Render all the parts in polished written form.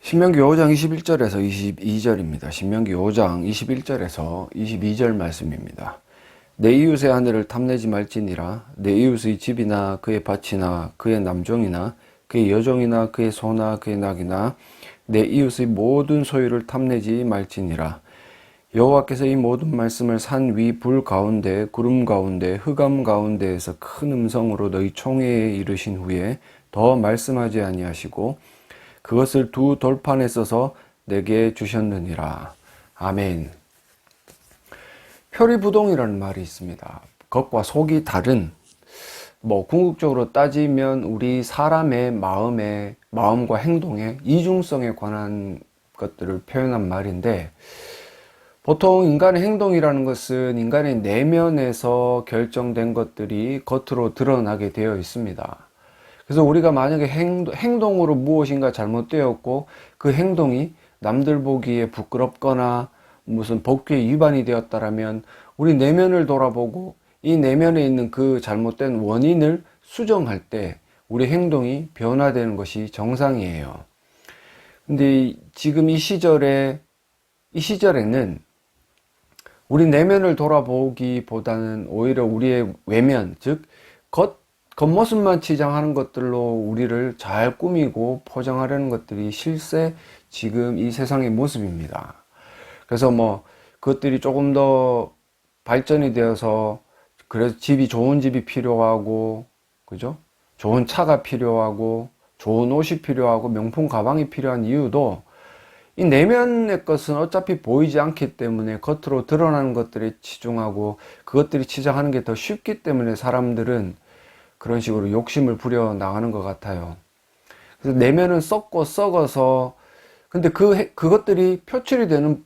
신명기 5장 21절에서 22절입니다. 신명기 5장 21절에서 22절 말씀입니다. 내 이웃의 아내를 탐내지 말지니라. 내 이웃의 집이나 그의 밭이나 그의 남종이나 그의 여종이나 그의 소나 그의 낙이나 내 이웃의 모든 소유를 탐내지 말지니라. 여호와께서 이 모든 말씀을 산 위 불 가운데 구름 가운데 흑암 가운데에서 큰 음성으로 너희 총회에 이르신 후에 더 말씀하지 아니하시고 그것을 두 돌판에 써서 내게 주셨느니라. 아멘. 표리부동이라는 말이 있습니다. 겉과 속이 다른, 궁극적으로 따지면 우리 사람의 마음과 행동의 이중성에 관한 것들을 표현한 말인데, 보통 인간의 행동이라는 것은 인간의 내면에서 결정된 것들이 겉으로 드러나게 되어 있습니다. 그래서 우리가 만약에 행동으로 무엇인가 잘못되었고 그 행동이 남들 보기에 부끄럽거나 무슨 법규에 위반이 되었다라면 우리 내면을 돌아보고 이 내면에 있는 그 잘못된 원인을 수정할 때 우리 행동이 변화되는 것이 정상이에요. 근데 지금 이 시절에는 우리 내면을 돌아보기보다는 오히려 우리의 외면, 즉 겉모습만 치장하는 것들로 우리를 잘 꾸미고 포장하려는 것들이 실제 지금 이 세상의 모습입니다. 그래서 그것들이 조금 더 발전이 되어서 그래서 좋은 집이 필요하고, 그죠? 좋은 차가 필요하고, 좋은 옷이 필요하고, 명품 가방이 필요한 이유도 이 내면의 것은 어차피 보이지 않기 때문에 겉으로 드러나는 것들에 치중하고 그것들이 치장하는 게 더 쉽기 때문에 사람들은 그런 식으로 욕심을 부려 나가는 것 같아요. 그래서 내면은 썩고 썩어서 근데 그것들이 표출이 되는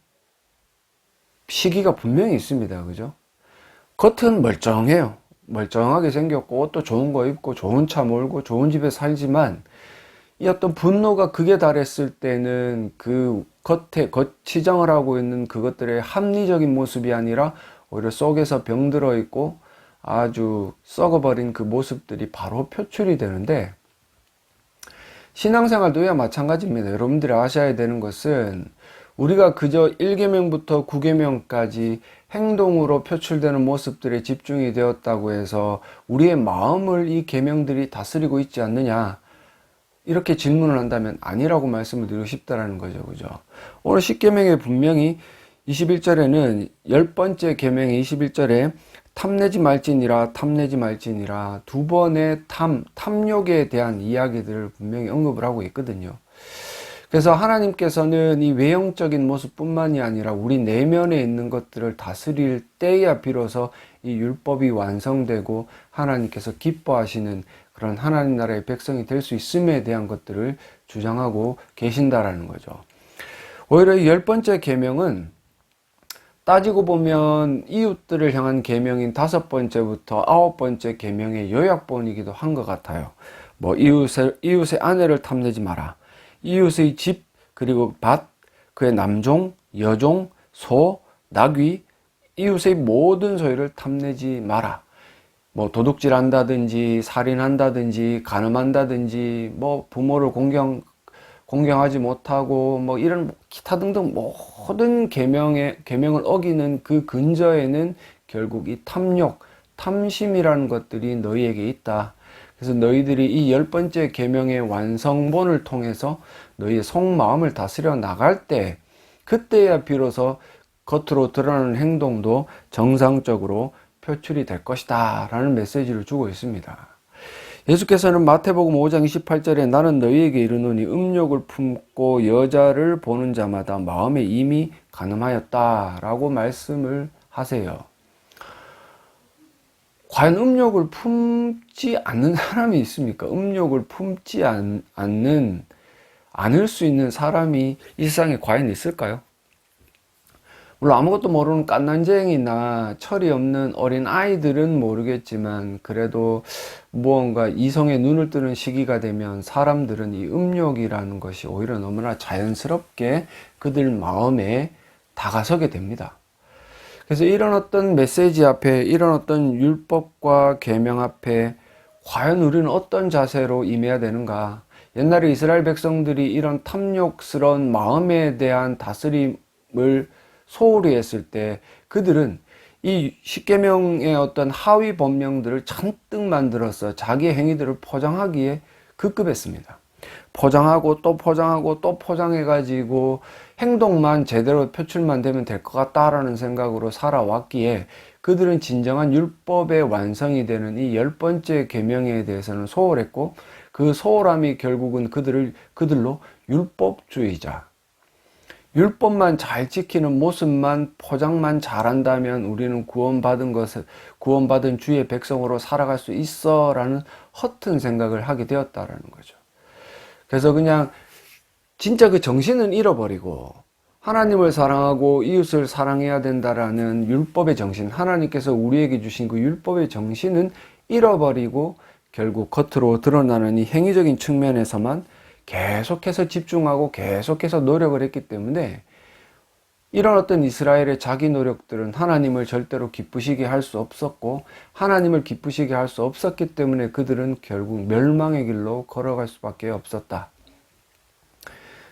시기가 분명히 있습니다. 그죠? 겉은 멀쩡해요. 멀쩡하게 생겼고 옷도 좋은 거 입고 좋은 차 몰고 좋은 집에 살지만 이 어떤 분노가 극에 달했을 때는 그 겉치장을 하고 있는 그것들의 합리적인 모습이 아니라 오히려 속에서 병들어 있고 아주 썩어버린 그 모습들이 바로 표출이 되는데, 신앙생활도야 마찬가지입니다. 여러분들이 아셔야 되는 것은 우리가 그저 1계명부터 9계명까지 행동으로 표출되는 모습들에 집중이 되었다고 해서 우리의 마음을 이 계명들이 다스리고 있지 않느냐, 이렇게 질문을 한다면 아니라고 말씀을 드리고 싶다는 거죠. 그죠? 오늘 10계명에 분명히 21절에는 10번째 계명의 21절에 탐내지 말지니라 두 번의 탐욕에 대한 이야기들을 분명히 언급을 하고 있거든요. 그래서 하나님께서는 이 외형적인 모습뿐만이 아니라 우리 내면에 있는 것들을 다스릴 때야 비로소 이 율법이 완성되고 하나님께서 기뻐하시는 그런 하나님 나라의 백성이 될 수 있음에 대한 것들을 주장하고 계신다라는 거죠. 오히려 이 10번째 계명은 따지고 보면 이웃들을 향한 계명인 5번째부터 9번째 계명의 요약본이기도 한 것 같아요. 이웃의 아내를 탐내지 마라. 이웃의 집, 그리고 밭, 그의 남종, 여종, 소, 나귀, 이웃의 모든 소유를 탐내지 마라. 도둑질 한다든지, 살인한다든지, 간음한다든지, 부모를 공경하지 못하고, 이런 기타 등등 모든 계명을 어기는 그 근저에는 결국 이 탐욕, 탐심이라는 것들이 너희에게 있다. 그래서 너희들이 이 10번째 계명의 완성본을 통해서 너희의 속마음을 다스려 나갈 때, 그때야 비로소 겉으로 드러나는 행동도 정상적으로 표출이 될 것이다 라는 메시지를 주고 있습니다. 예수께서는 마태복음 5장 28절에 나는 너희에게 이르노니 음욕을 품고 여자를 보는 자마다 마음에 이미 간음하였다 라고 말씀을 하세요. 과연 음욕을 품지 않는 사람이 있습니까? 음욕을 품지 않을 수 있는 사람이 이 세상에 과연 있을까요? 물론 아무것도 모르는 갓난쟁이나 철이 없는 어린 아이들은 모르겠지만 그래도 무언가 이성의 눈을 뜨는 시기가 되면 사람들은 이 음욕이라는 것이 오히려 너무나 자연스럽게 그들 마음에 다가서게 됩니다. 그래서 이런 어떤 메시지 앞에, 이런 어떤 율법과 계명 앞에 과연 우리는 어떤 자세로 임해야 되는가? 옛날에 이스라엘 백성들이 이런 탐욕스러운 마음에 대한 다스림을 소홀히 했을 때 그들은 이 십계명의 어떤 하위 법령들을 잔뜩 만들어서 자기의 행위들을 포장하기에 급급했습니다. 포장하고 또 포장하고 또 포장해가지고 행동만 제대로 표출만 되면 될 것 같다라는 생각으로 살아왔기에 그들은 진정한 율법의 완성이 되는 이 10번째 계명에 대해서는 소홀했고, 그 소홀함이 결국은 그들로 율법주의자, 율법만 잘 지키는 모습만 포장만 잘한다면 우리는 구원받은 주의 백성으로 살아갈 수 있어 라는 허튼 생각을 하게 되었다라는 거죠. 그래서 그냥 진짜 그 정신은 잃어버리고 하나님을 사랑하고 이웃을 사랑해야 된다라는 율법의 정신, 하나님께서 우리에게 주신 그 율법의 정신은 잃어버리고 결국 겉으로 드러나는 이 행위적인 측면에서만 계속해서 집중하고 계속해서 노력을 했기 때문에 이런 어떤 이스라엘의 자기 노력들은 하나님을 절대로 기쁘시게 할 수 없었고, 하나님을 기쁘시게 할 수 없었기 때문에 그들은 결국 멸망의 길로 걸어갈 수밖에 없었다.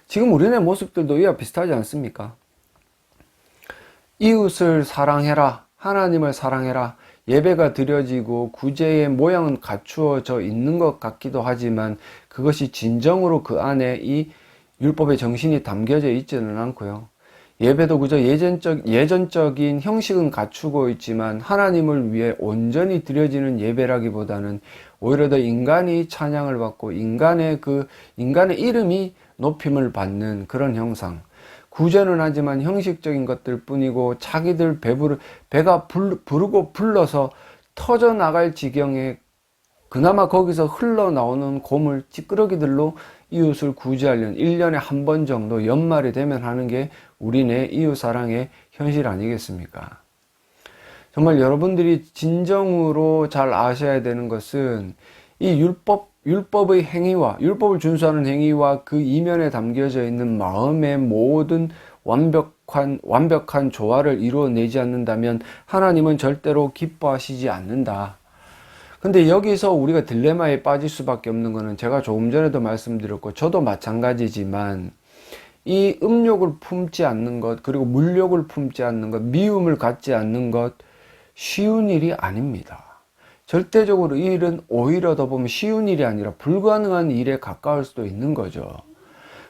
지금 우리네 모습들도 이와 비슷하지 않습니까? 이웃을 사랑해라, 하나님을 사랑해라, 예배가 드려지고 구제의 모양은 갖추어져 있는 것 같기도 하지만 그것이 진정으로 그 안에 이 율법의 정신이 담겨져 있지는 않고요. 예배도 그저 예전적인 형식은 갖추고 있지만 하나님을 위해 온전히 드려지는 예배라기보다는 오히려 더 인간이 찬양을 받고 인간의 이름이 높임을 받는 그런 형상. 구제는 하지만 형식적인 것들 뿐이고 자기들 배가 부르고 불러서 터져나갈 지경에 그나마 거기서 흘러나오는 고물 찌끄러기들로 이웃을 구제하려는 1년에 한 번 정도 연말이 되면 하는 게 우리네 이웃사랑의 현실 아니겠습니까? 정말 여러분들이 진정으로 잘 아셔야 되는 것은 이 율법의 행위와 율법을 준수하는 행위와 그 이면에 담겨져 있는 마음의 모든 완벽한 조화를 이루어내지 않는다면 하나님은 절대로 기뻐하시지 않는다. 근데 여기서 우리가 딜레마에 빠질 수밖에 없는 것은 제가 조금 전에도 말씀드렸고 저도 마찬가지지만 이 음욕을 품지 않는 것, 그리고 물욕을 품지 않는 것, 미움을 갖지 않는 것 쉬운 일이 아닙니다. 절대적으로 이 일은 오히려 더 보면 쉬운 일이 아니라 불가능한 일에 가까울 수도 있는 거죠.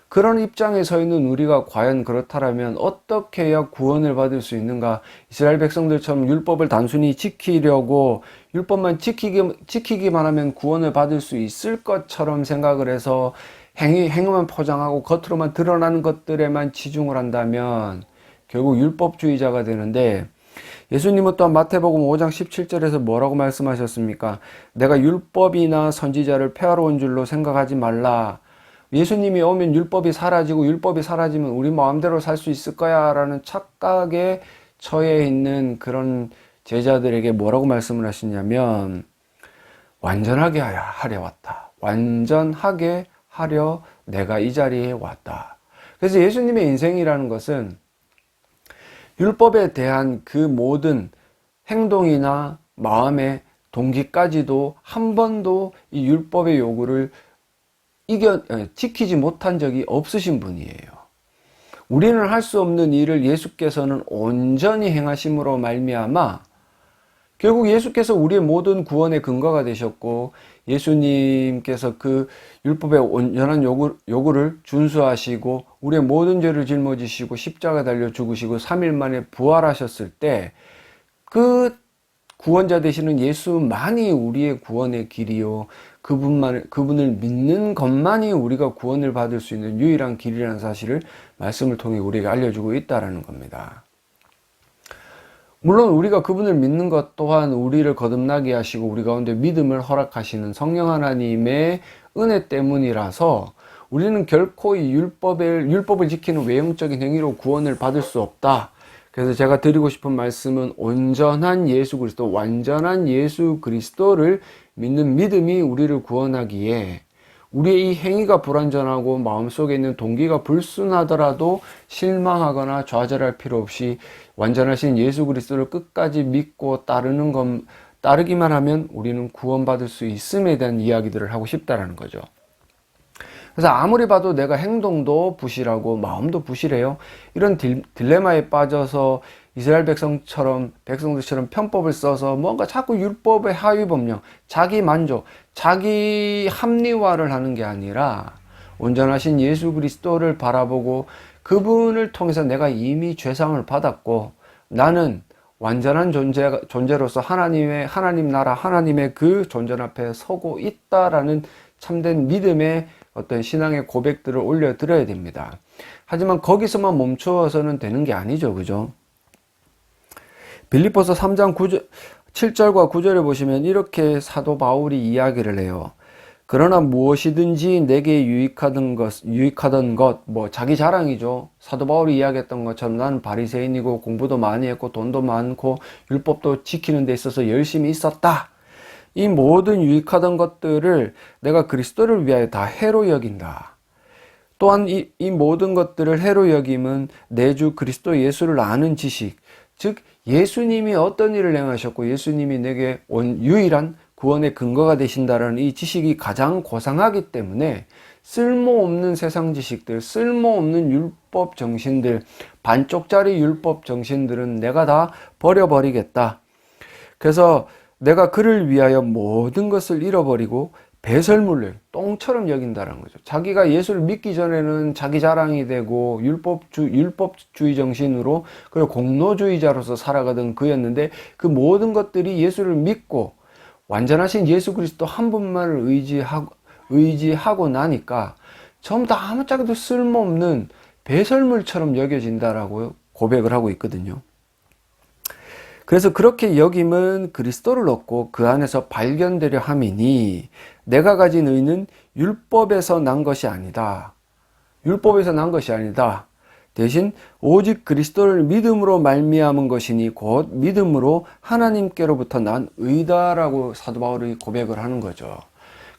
그런 입장에 서 있는 우리가 과연 그렇다면 어떻게 해야 구원을 받을 수 있는가? 이스라엘 백성들처럼 율법을 단순히 지키려고 율법만 지키기만 하면 구원을 받을 수 있을 것처럼 생각을 해서 행위만 포장하고 겉으로만 드러나는 것들에만 치중을 한다면 결국 율법주의자가 되는데, 예수님은 또한 마태복음 5장 17절에서 뭐라고 말씀하셨습니까? 내가 율법이나 선지자를 폐하러 온 줄로 생각하지 말라. 예수님이 오면 율법이 사라지고 율법이 사라지면 우리 마음대로 살 수 있을 거야 라는 착각에 처해 있는 그런 제자들에게 뭐라고 말씀을 하시냐면 완전하게 하려 왔다. 완전하게 하려 내가 이 자리에 왔다. 그래서 예수님의 인생이라는 것은 율법에 대한 그 모든 행동이나 마음의 동기까지도 한 번도 이 율법의 요구를 지키지 못한 적이 없으신 분이에요. 우리는 할 수 없는 일을 예수께서는 온전히 행하심으로 말미암아 결국 예수께서 우리의 모든 구원의 근거가 되셨고, 예수님께서 그 율법의 온전한 요구를 준수하시고 우리의 모든 죄를 짊어지시고 십자가 달려 죽으시고 3일 만에 부활하셨을 때 그 구원자 되시는 예수만이 우리의 구원의 길이요, 그분을 믿는 것만이 우리가 구원을 받을 수 있는 유일한 길이라는 사실을 말씀을 통해 우리에게 알려주고 있다는 겁니다. 물론 우리가 그분을 믿는 것 또한 우리를 거듭나게 하시고 우리 가운데 믿음을 허락하시는 성령 하나님의 은혜 때문이라서 우리는 결코 이 율법을 지키는 외형적인 행위로 구원을 받을 수 없다. 그래서 제가 드리고 싶은 말씀은 온전한 예수 그리스도, 완전한 예수 그리스도를 믿는 믿음이 우리를 구원하기에 우리의 이 행위가 불완전하고 마음속에 있는 동기가 불순하더라도 실망하거나 좌절할 필요 없이 완전하신 예수 그리스도를 끝까지 믿고 따르기만 하면 우리는 구원받을 수 있음에 대한 이야기들을 하고 싶다라는 거죠. 그래서 아무리 봐도 내가 행동도 부실하고 마음도 부실해요. 이런 딜레마에 빠져서 이스라엘 백성들처럼 편법을 써서 뭔가 자꾸 율법의 하위 법령, 자기 만족, 자기 합리화를 하는 게 아니라 온전하신 예수 그리스도를 바라보고 그분을 통해서 내가 이미 죄상을 받았고 나는 완전한 존재로서 하나님 나라, 하나님의 그 존재 앞에 서고 있다라는 참된 믿음의 어떤 신앙의 고백들을 올려드려야 됩니다. 하지만 거기서만 멈추어서는 되는 게 아니죠. 그죠? 빌립보서 3장 7절과 9절에 보시면 이렇게 사도 바울이 이야기를 해요. 그러나 무엇이든지 내게 유익하던 것, 자기 자랑이죠. 사도 바울이 이야기했던 것처럼 나는 바리새인이고 공부도 많이 했고 돈도 많고 율법도 지키는 데 있어서 열심히 있었다. 이 모든 유익하던 것들을 내가 그리스도를 위하여 다 해로 여긴다. 또한 이 모든 것들을 해로 여김은 내 주 그리스도 예수를 아는 지식, 즉 예수님이 어떤 일을 행하셨고 예수님이 내게 온 유일한 구원의 근거가 되신다는 이 지식이 가장 고상하기 때문에 쓸모없는 세상 지식들, 쓸모없는 율법 정신들, 반쪽짜리 율법 정신들은 내가 다 버려버리겠다. 그래서 내가 그를 위하여 모든 것을 잃어버리고 배설물을 똥처럼 여긴다는 거죠. 자기가 예수를 믿기 전에는 자기 자랑이 되고 율법주의 정신으로 그리고 공로주의자로서 살아가던 그였는데 그 모든 것들이 예수를 믿고 완전하신 예수 그리스도 한 분만을 의지하고 나니까 전부 다 아무짝에도 쓸모없는 배설물처럼 여겨진다라고 고백을 하고 있거든요. 그래서 그렇게 여김은 그리스도를 얻고 그 안에서 발견되려 함이니 내가 가진 의는 율법에서 난 것이 아니다. 율법에서 난 것이 아니다. 대신 오직 그리스도를 믿음으로 말미암은 것이니 곧 믿음으로 하나님께로부터 난 의다라고 사도 바울이 고백을 하는 거죠.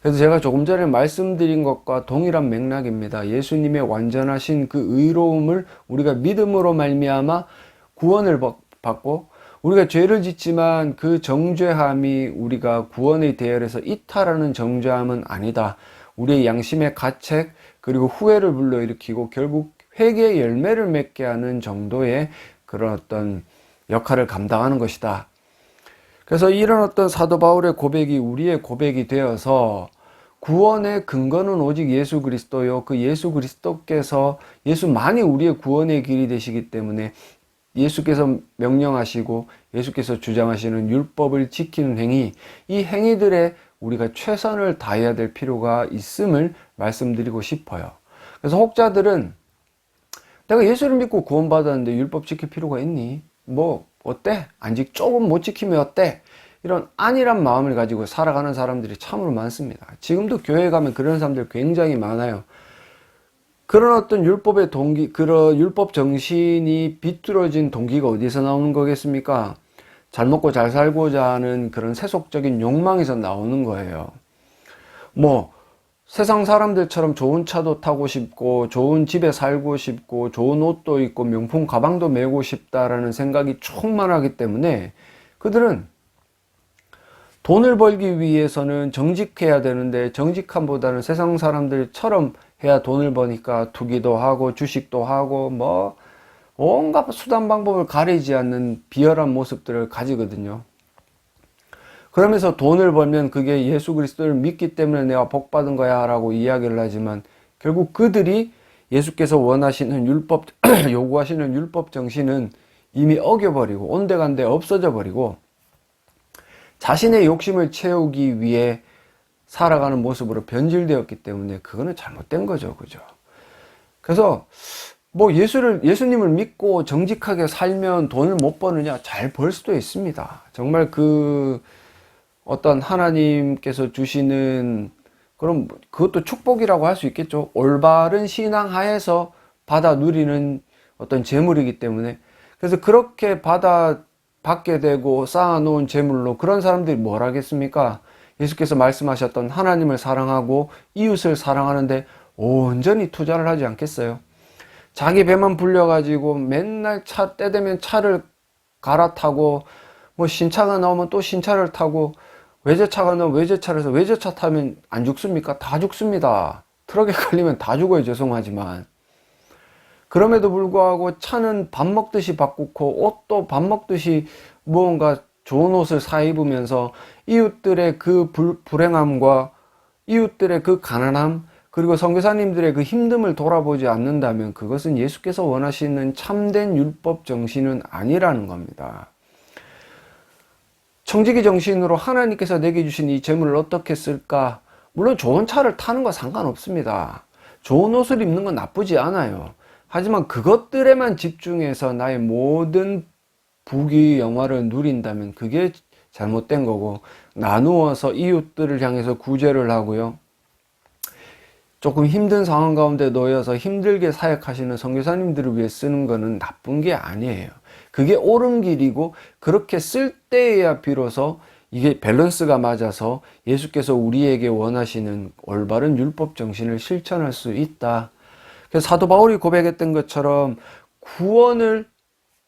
그래서 제가 조금 전에 말씀드린 것과 동일한 맥락입니다. 예수님의 완전하신 그 의로움을 우리가 믿음으로 말미암아 구원을 받고 우리가 죄를 짓지만 그 정죄함이 우리가 구원의 대열에서 이탈하는 정죄함은 아니다. 우리의 양심의 가책 그리고 후회를 불러일으키고 결국 회개의 열매를 맺게 하는 정도의 그런 어떤 역할을 감당하는 것이다. 그래서 이런 어떤 사도 바울의 고백이 우리의 고백이 되어서 구원의 근거는 오직 예수 그리스도요. 그 예수 그리스도께서 예수만이 우리의 구원의 길이 되시기 때문에 예수께서 명령하시고 예수께서 주장하시는 율법을 지키는 행위, 이 행위들에 우리가 최선을 다해야 될 필요가 있음을 말씀드리고 싶어요. 그래서 혹자들은 내가 예수를 믿고 구원받았는데 율법 지킬 필요가 있니? 어때? 조금 못 지키면 어때? 이런 안일한 마음을 가지고 살아가는 사람들이 참으로 많습니다. 지금도 교회에 가면 그런 사람들 굉장히 많아요. 그런 어떤 율법의 그런 율법 정신이 비뚤어진 동기가 어디서 나오는 거겠습니까? 잘 먹고 잘 살고자 하는 그런 세속적인 욕망에서 나오는 거예요. 세상 사람들처럼 좋은 차도 타고 싶고 좋은 집에 살고 싶고 좋은 옷도 입고 명품 가방도 메고 싶다라는 생각이 충만하기 때문에 그들은 돈을 벌기 위해서는 정직해야 되는데 정직함보다는 세상 사람들처럼 해야 돈을 버니까 투기도 하고 주식도 하고 온갖 수단 방법을 가리지 않는 비열한 모습들을 가지거든요. 그러면서 돈을 벌면 그게 예수 그리스도를 믿기 때문에 내가 복받은 거야 라고 이야기를 하지만 결국 그들이 예수께서 원하시는 요구하시는 율법 정신은 이미 어겨버리고 온데간데 없어져 버리고 자신의 욕심을 채우기 위해 살아가는 모습으로 변질되었기 때문에 그거는 잘못된 거죠. 그죠? 그래서 예수님을 믿고 정직하게 살면 돈을 못 버느냐? 잘 벌 수도 있습니다. 정말 어떤 하나님께서 주시는 그럼 그것도 축복이라고 할 수 있겠죠. 올바른 신앙 하에서 받아 누리는 어떤 재물이기 때문에 그래서 그렇게 받게 되고 쌓아놓은 재물로 그런 사람들이 뭘 하겠습니까? 예수께서 말씀하셨던 하나님을 사랑하고 이웃을 사랑하는데 온전히 투자를 하지 않겠어요? 자기 배만 불려가지고 맨날 때 되면 차를 갈아타고 신차가 나오면 또 신차를 타고 외제차가 나오면 외제차를 해서 외제차 타면 안 죽습니까? 다 죽습니다. 트럭에 걸리면 다 죽어요. 죄송하지만. 그럼에도 불구하고 차는 밥 먹듯이 바꾸고 옷도 밥 먹듯이 무언가 좋은 옷을 사 입으면서 이웃들의 그 불행함과 이웃들의 그 가난함, 그리고 선교사님들의 그 힘듦을 돌아보지 않는다면 그것은 예수께서 원하시는 참된 율법 정신은 아니라는 겁니다. 청지기 정신으로 하나님께서 내게 주신 이 재물을 어떻게 쓸까? 물론 좋은 차를 타는 거 상관없습니다. 좋은 옷을 입는 건 나쁘지 않아요. 하지만 그것들에만 집중해서 나의 모든 부귀 영화를 누린다면 그게 잘못된 거고, 나누어서 이웃들을 향해서 구제를 하고요, 조금 힘든 상황 가운데 놓여서 힘들게 사역하시는 선교사님들을 위해 쓰는 거는 나쁜 게 아니에요. 그게 옳은 길이고, 그렇게 쓸 때에야 비로소 이게 밸런스가 맞아서 예수께서 우리에게 원하시는 올바른 율법 정신을 실천할 수 있다. 그래서 사도 바울이 고백했던 것처럼 구원을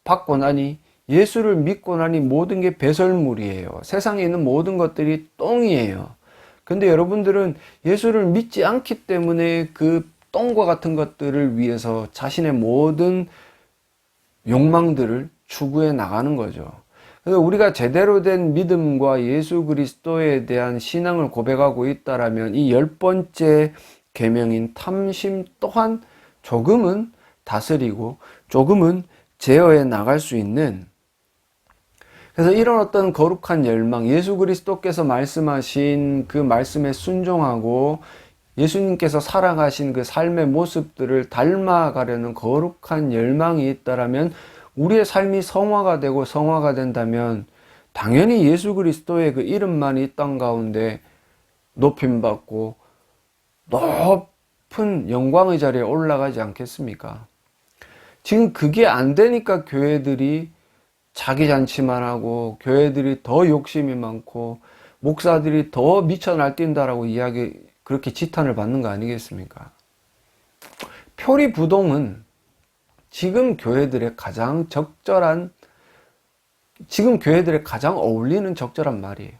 받고 나니, 예수를 믿고 나니 모든 게 배설물이에요. 세상에 있는 모든 것들이 똥이에요. 근데 여러분들은 예수를 믿지 않기 때문에 그 똥과 같은 것들을 위해서 자신의 모든 욕망들을 추구해 나가는 거죠. 그래서 우리가 제대로 된 믿음과 예수 그리스도에 대한 신앙을 고백하고 있다라면 이 10번째 계명인 탐심 또한 조금은 다스리고 조금은 제어해 나갈 수 있는, 그래서 이런 어떤 거룩한 열망, 예수 그리스도께서 말씀하신 그 말씀에 순종하고 예수님께서 살아가신 그 삶의 모습들을 닮아가려는 거룩한 열망이 있다라면, 우리의 삶이 성화가 되고 성화가 된다면 당연히 예수 그리스도의 그 이름만 이 땅 가운데 높임받고 높은 영광의 자리에 올라가지 않겠습니까? 지금 그게 안 되니까 교회들이 자기 잔치만 하고, 교회들이 더 욕심이 많고, 목사들이 더 미쳐 날뛴다라고 그렇게 지탄을 받는 거 아니겠습니까? 표리부동은 지금 교회들의 가장 어울리는 적절한 말이에요.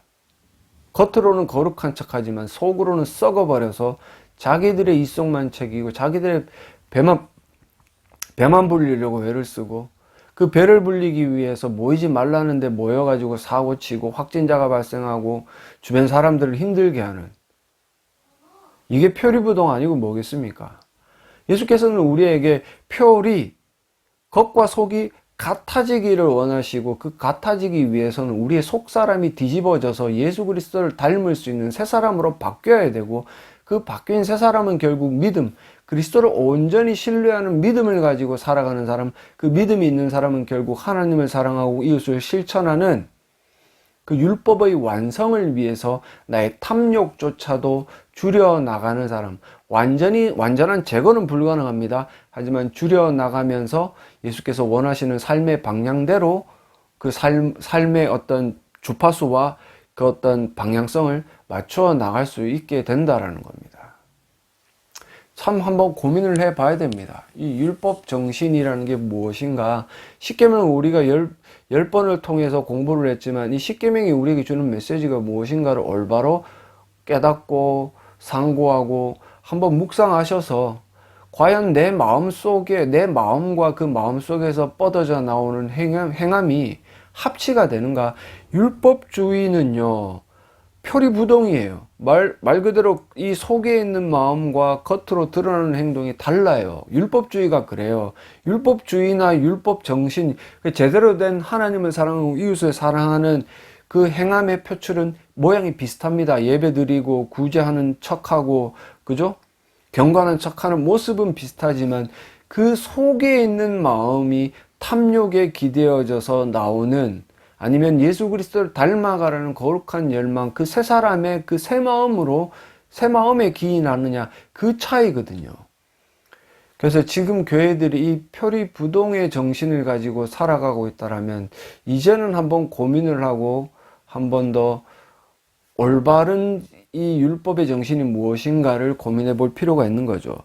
겉으로는 거룩한 척하지만 속으로는 썩어버려서 자기들의 이속만 챙기고 자기들의 배만 불리려고 애를 쓰고, 그 배를 불리기 위해서 모이지 말라는데 모여가지고 사고치고 확진자가 발생하고 주변 사람들을 힘들게 하는, 이게 표리부동 아니고 뭐겠습니까? 예수께서는 우리에게 표리, 겉과 속이 같아지기를 원하시고, 그 같아지기 위해서는 우리의 속사람이 뒤집어져서 예수 그리스도를 닮을 수 있는 새 사람으로 바뀌어야 되고, 그 바뀐 새 사람은 결국 믿음, 그리스도를 온전히 신뢰하는 믿음을 가지고 살아가는 사람, 그 믿음이 있는 사람은 결국 하나님을 사랑하고 이웃을 실천하는 그 율법의 완성을 위해서 나의 탐욕조차도 줄여나가는 사람. 완전한 제거는 불가능합니다. 하지만 줄여나가면서 예수께서 원하시는 삶의 방향대로 그 삶의 어떤 주파수와 그 어떤 방향성을 맞춰 나갈 수 있게 된다라는 겁니다. 참 한번 고민을 해 봐야 됩니다. 이 율법 정신이라는 게 무엇인가? 십계명을 우리가 열 번을 통해서 공부를 했지만, 이 십계명이 우리에게 주는 메시지가 무엇인가를 올바로 깨닫고 상고하고 한번 묵상하셔서, 과연 내 마음과 그 마음 속에서 뻗어져 나오는 행함이 합치가 되는가? 율법주의는요, 표리부동이에요. 말 그대로 이 속에 있는 마음과 겉으로 드러나는 행동이 달라요. 율법주의가 그래요. 율법주의나 율법정신, 제대로 된 하나님을 사랑하고 이웃을 사랑하는 그 행함의 표출은 모양이 비슷합니다. 예배드리고 구제하는 척하고, 그죠? 경건한 척하는 모습은 비슷하지만 그 속에 있는 마음이 탐욕에 기대어져서 나오는, 아니면 예수 그리스도를 닮아가라는 거룩한 열망, 그 새 사람의 그 새 마음에 기인하느냐, 그 차이거든요. 그래서 지금 교회들이 이 표리부동의 정신을 가지고 살아가고 있다라면, 이제는 한번 고민을 하고 한 번 더 올바른 이 율법의 정신이 무엇인가를 고민해 볼 필요가 있는 거죠.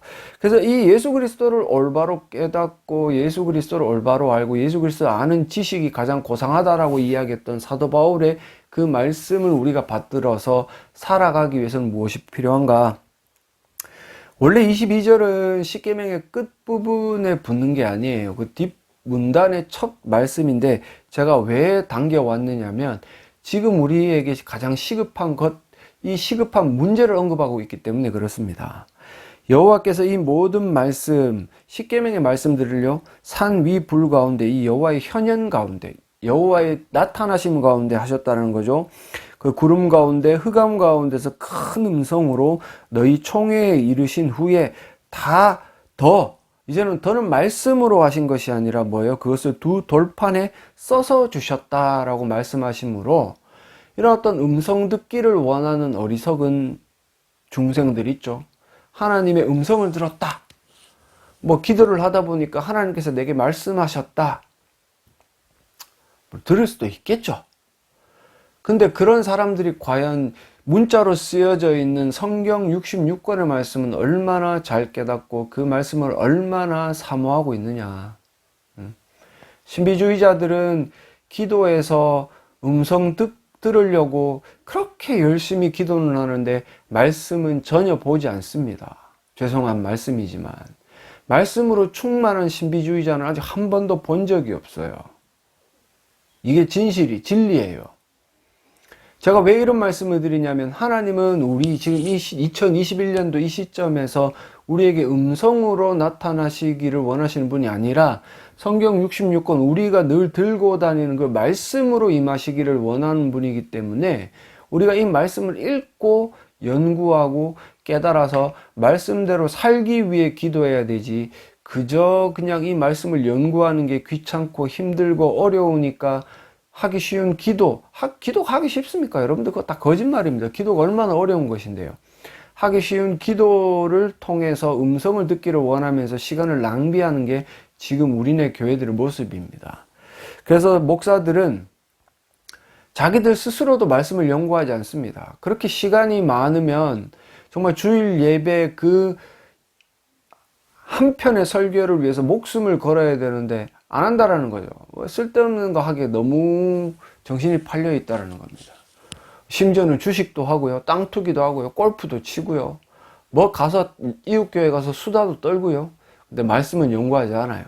그래서 이 예수 그리스도를 올바로 깨닫고 예수 그리스도를 올바로 알고 예수 그리스도 아는 지식이 가장 고상하다라고 이야기했던 사도 바울의 그 말씀을 우리가 받들어서 살아가기 위해서는 무엇이 필요한가? 원래 22절은 십계명의 끝부분에 붙는 게 아니에요. 그 뒷문단의 첫 말씀인데 제가 왜 당겨왔느냐면 지금 우리에게 가장 시급한 것, 이 시급한 문제를 언급하고 있기 때문에 그렇습니다. 여호와께서 이 모든 말씀, 십계명의 말씀들을요, 산 위 불 가운데, 이 여호와의 현현 가운데, 여호와의 나타나심 가운데 하셨다는 거죠. 그 구름 가운데, 흑암 가운데서 큰 음성으로 너희 총회에 이르신 후에 이제는 더는 말씀으로 하신 것이 아니라 뭐예요? 그것을 두 돌판에 써서 주셨다라고 말씀하시므로 이런 어떤 음성 듣기를 원하는 어리석은 중생들 있죠. 하나님의 음성을 들었다. 뭐 기도를 하다 보니까 하나님께서 내게 말씀하셨다. 들을 수도 있겠죠. 근데 그런 사람들이 과연 문자로 쓰여져 있는 성경 66권의 말씀은 얼마나 잘 깨닫고 그 말씀을 얼마나 사모하고 있느냐. 신비주의자들은 기도에서 음성 들으려고 그렇게 열심히 기도는 하는데 말씀은 전혀 보지 않습니다. 죄송한 말씀이지만 말씀으로 충만한 신비주의자는 아직 한 번도 본 적이 없어요. 이게 진리예요. 제가 왜 이런 말씀을 드리냐면 하나님은 우리 지금 2021년도 이 시점에서 우리에게 음성으로 나타나시기를 원하시는 분이 아니라 성경 66권 우리가 늘 들고 다니는 그 말씀으로 임하시기를 원하는 분이기 때문에 우리가 이 말씀을 읽고 연구하고 깨달아서 말씀대로 살기 위해 기도해야 되지, 그저 그냥 이 말씀을 연구하는 게 귀찮고 힘들고 어려우니까 하기 쉬운 기도가 하기 쉽습니까? 여러분들 그거 다 거짓말입니다. 기도가 얼마나 어려운 것인데요. 하기 쉬운 기도를 통해서 음성을 듣기를 원하면서 시간을 낭비하는 게 지금 우리네 교회들의 모습입니다. 그래서 목사들은 자기들 스스로도 말씀을 연구하지 않습니다. 그렇게 시간이 많으면 정말 주일 예배 그 한 편의 설교를 위해서 목숨을 걸어야 되는데 안 한다라는 거죠. 쓸데없는 거 하기에 너무 정신이 팔려 있다라는 겁니다. 심지어는 주식도 하고요, 땅 투기도 하고요, 골프도 치고요, 뭐 가서 이웃교회 가서 수다도 떨고요. 근데 말씀은 연구하지 않아요.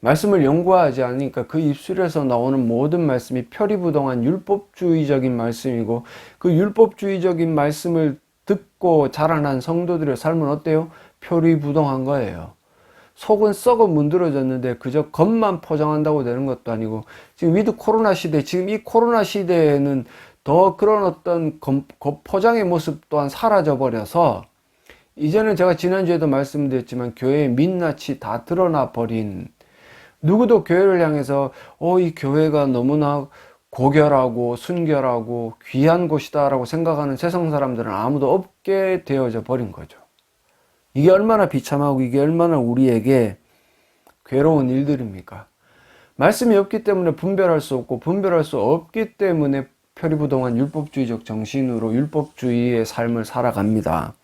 말씀을 연구하지 않으니까 그 입술에서 나오는 모든 말씀이 표리부동한 율법주의적인 말씀이고, 그 율법주의적인 말씀을 듣고 자라난 성도들의 삶은 어때요? 표리부동한 거예요. 속은 썩어 문드러졌는데 그저 겉만 포장한다고 되는 것도 아니고, 지금 위드 코로나 시대, 지금 이 코로나 시대에는 더 그런 어떤 겉포장의 모습 또한 사라져 버려서 이제는 제가 지난주에도 말씀드렸지만 교회의 민낯이 다 드러나 버린, 누구도 교회를 향해서 이 교회가 너무나 고결하고 순결하고 귀한 곳이다 라고 생각하는 세상 사람들은 아무도 없게 되어져 버린 거죠. 이게 얼마나 비참하고 이게 얼마나 우리에게 괴로운 일들입니까? 말씀이 없기 때문에 분별할 수 없고, 분별할 수 없기 때문에 표리부동한 율법주의적 정신으로 율법주의의 삶을 살아갑니다.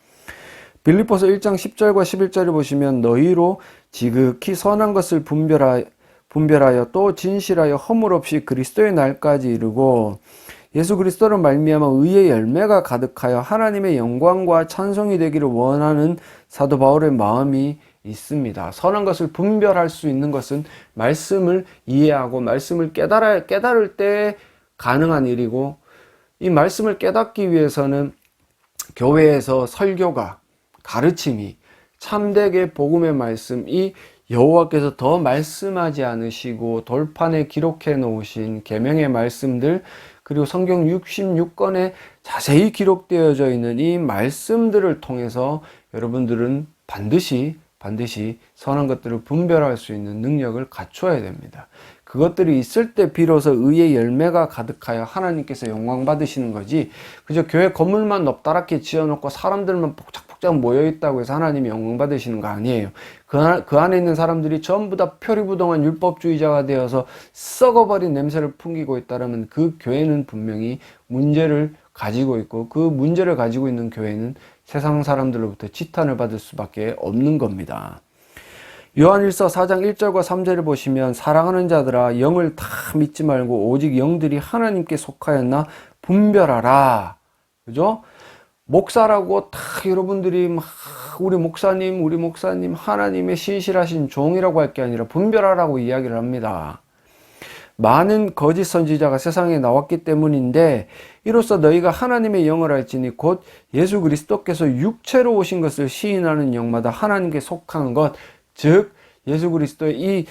빌립보서 1장 10절과 11절을 보시면 너희로 지극히 선한 것을 분별하여 또 진실하여 허물 없이 그리스도의 날까지 이르고 예수 그리스도로 말미암아 의의 열매가 가득하여 하나님의 영광과 찬송이 되기를 원하는 사도 바울의 마음이 있습니다. 선한 것을 분별할 수 있는 것은 말씀을 이해하고 말씀을 깨달을 때 가능한 일이고, 이 말씀을 깨닫기 위해서는 교회에서 설교가, 가르침이 참되게 복음의 말씀이 여호와께서 더 말씀하지 않으시고 돌판에 기록해 놓으신 계명의 말씀들, 그리고 성경 66권에 자세히 기록되어져 있는 이 말씀들을 통해서 여러분들은 반드시 선한 것들을 분별할 수 있는 능력을 갖춰야 됩니다. 그것들이 있을 때 비로소 의의 열매가 가득하여 하나님께서 영광 받으시는 거지, 그저 교회 건물만 높다랗게 지어놓고 사람들만 복작복작 모여있다고 해서 하나님이 영광 받으시는 거 아니에요. 그 안에 있는 사람들이 전부 다 표리부동한 율법주의자가 되어서 썩어버린 냄새를 풍기고 있다면 그 교회는 분명히 문제를 가지고 있고, 그 문제를 가지고 있는 교회는 세상 사람들로부터 지탄을 받을 수밖에 없는 겁니다. 요한일서 4장 1절과 3절을 보시면 사랑하는 자들아 영을 다 믿지 말고 오직 영들이 하나님께 속하였나 분별하라. 그죠? 목사라고 다 여러분들이 막 우리 목사님 하나님의 신실하신 종이라고 할 게 아니라 분별하라고 이야기를 합니다. 많은 거짓 선지자가 세상에 나왔기 때문인데 이로써 너희가 하나님의 영을 알지니 곧 예수 그리스도께서 육체로 오신 것을 시인하는 영마다 하나님께 속한 것, 즉 예수 그리스도의 이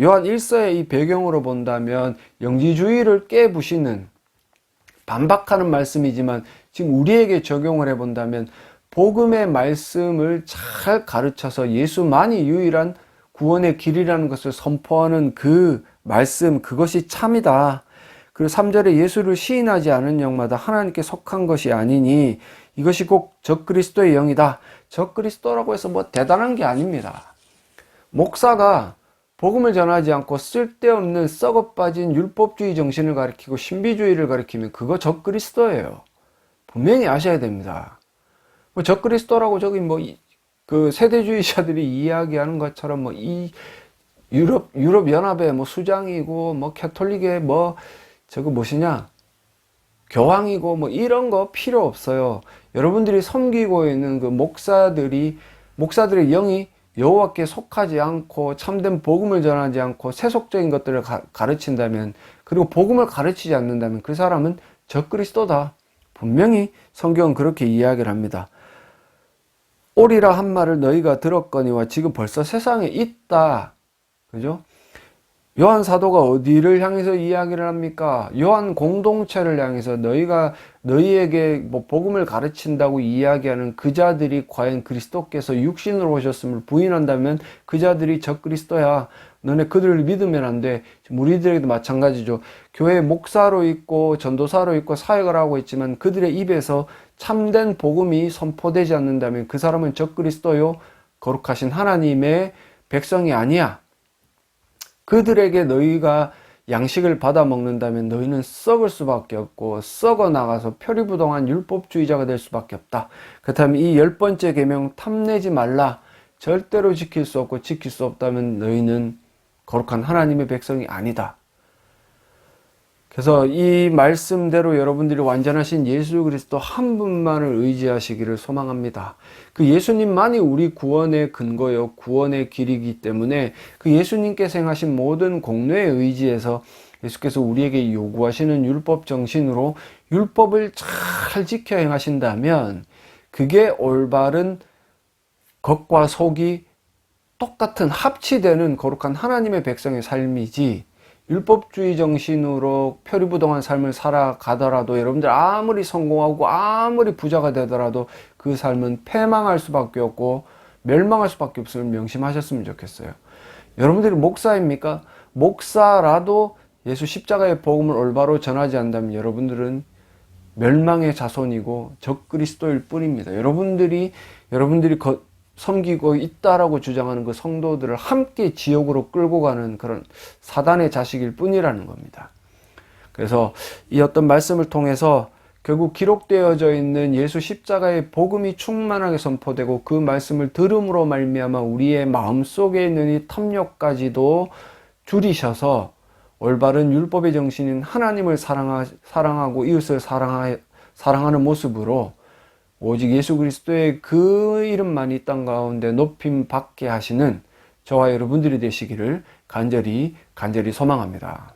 요한 1서의 이 배경으로 본다면 영지주의를 깨부시는 반박하는 말씀이지만 지금 우리에게 적용을 해본다면 복음의 말씀을 잘 가르쳐서 예수만이 유일한 구원의 길이라는 것을 선포하는 그 말씀, 그것이 참이다. 그리고 3절에 예수를 시인하지 않은 영마다 하나님께 속한 것이 아니니 이것이 곧 적그리스도의 영이다. 적그리스도라고 해서 대단한 게 아닙니다. 목사가 복음을 전하지 않고 쓸데없는 썩어빠진 율법주의 정신을 가리키고 신비주의를 가리키면 그거 적그리스도예요. 분명히 아셔야 됩니다. 적그리스도라고 저기 그 세대주의자들이 이야기하는 것처럼 이 유럽 연합의 수장이고 캐톨릭의 저거 무엇이냐 교황이고 이런 거 필요 없어요. 여러분들이 섬기고 있는 그 목사들의 영이 여호와께 속하지 않고 참된 복음을 전하지 않고 세속적인 것들을 가르친다면, 그리고 복음을 가르치지 않는다면 그 사람은 적그리스도다. 분명히 성경은 그렇게 이야기를 합니다. 오리라 한 말을 너희가 들었거니와 지금 벌써 세상에 있다. 그죠? 요한 사도가 어디를 향해서 이야기를 합니까? 요한 공동체를 향해서 너희에게 복음을 가르친다고 이야기하는 그 자들이 과연 그리스도께서 육신으로 오셨음을 부인한다면 그 자들이 적그리스도야. 너네 그들을 믿으면 안 돼. 우리들에게도 마찬가지죠. 교회 목사로 있고 전도사로 있고 사역을 하고 있지만 그들의 입에서 참된 복음이 선포되지 않는다면 그 사람은 적그리스도요, 거룩하신 하나님의 백성이 아니야. 그들에게 너희가 양식을 받아 먹는다면 너희는 썩을 수밖에 없고 썩어 나가서 표리부동한 율법주의자가 될 수밖에 없다. 그렇다면 이 10번째 계명 탐내지 말라. 절대로 지킬 수 없고 지킬 수 없다면 너희는 거룩한 하나님의 백성이 아니다. 그래서 이 말씀대로 여러분들이 완전하신 예수 그리스도 한 분만을 의지하시기를 소망합니다. 그 예수님만이 우리 구원의 근거요, 구원의 길이기 때문에 그 예수님께서 행하신 모든 공로에 의지해서 예수께서 우리에게 요구하시는 율법 정신으로 율법을 잘 지켜 행하신다면 그게 올바른 겉과 속이 똑같은 합치되는 거룩한 하나님의 백성의 삶이지, 율법주의 정신으로 표리부동한 삶을 살아가더라도 여러분들 아무리 성공하고 아무리 부자가 되더라도 그 삶은 패망할 수밖에 없고 멸망할 수밖에 없음을 명심하셨으면 좋겠어요. 여러분들이 목사입니까? 목사라도 예수 십자가의 복음을 올바로 전하지 않는다면 여러분들은 멸망의 자손이고 적그리스도일 뿐입니다. 여러분들이 섬기고 있다라고 주장하는 그 성도들을 함께 지옥으로 끌고 가는 그런 사단의 자식일 뿐이라는 겁니다. 그래서 이 어떤 말씀을 통해서 결국 기록되어져 있는 예수 십자가의 복음이 충만하게 선포되고 그 말씀을 들음으로 말미암아 우리의 마음속에 있는 이 탐욕까지도 줄이셔서 올바른 율법의 정신인 하나님을 사랑하고 이웃을 사랑하는 모습으로 오직 예수 그리스도의 그 이름만 이 땅 가운데 높임 받게 하시는 저와 여러분들이 되시기를 간절히 소망합니다.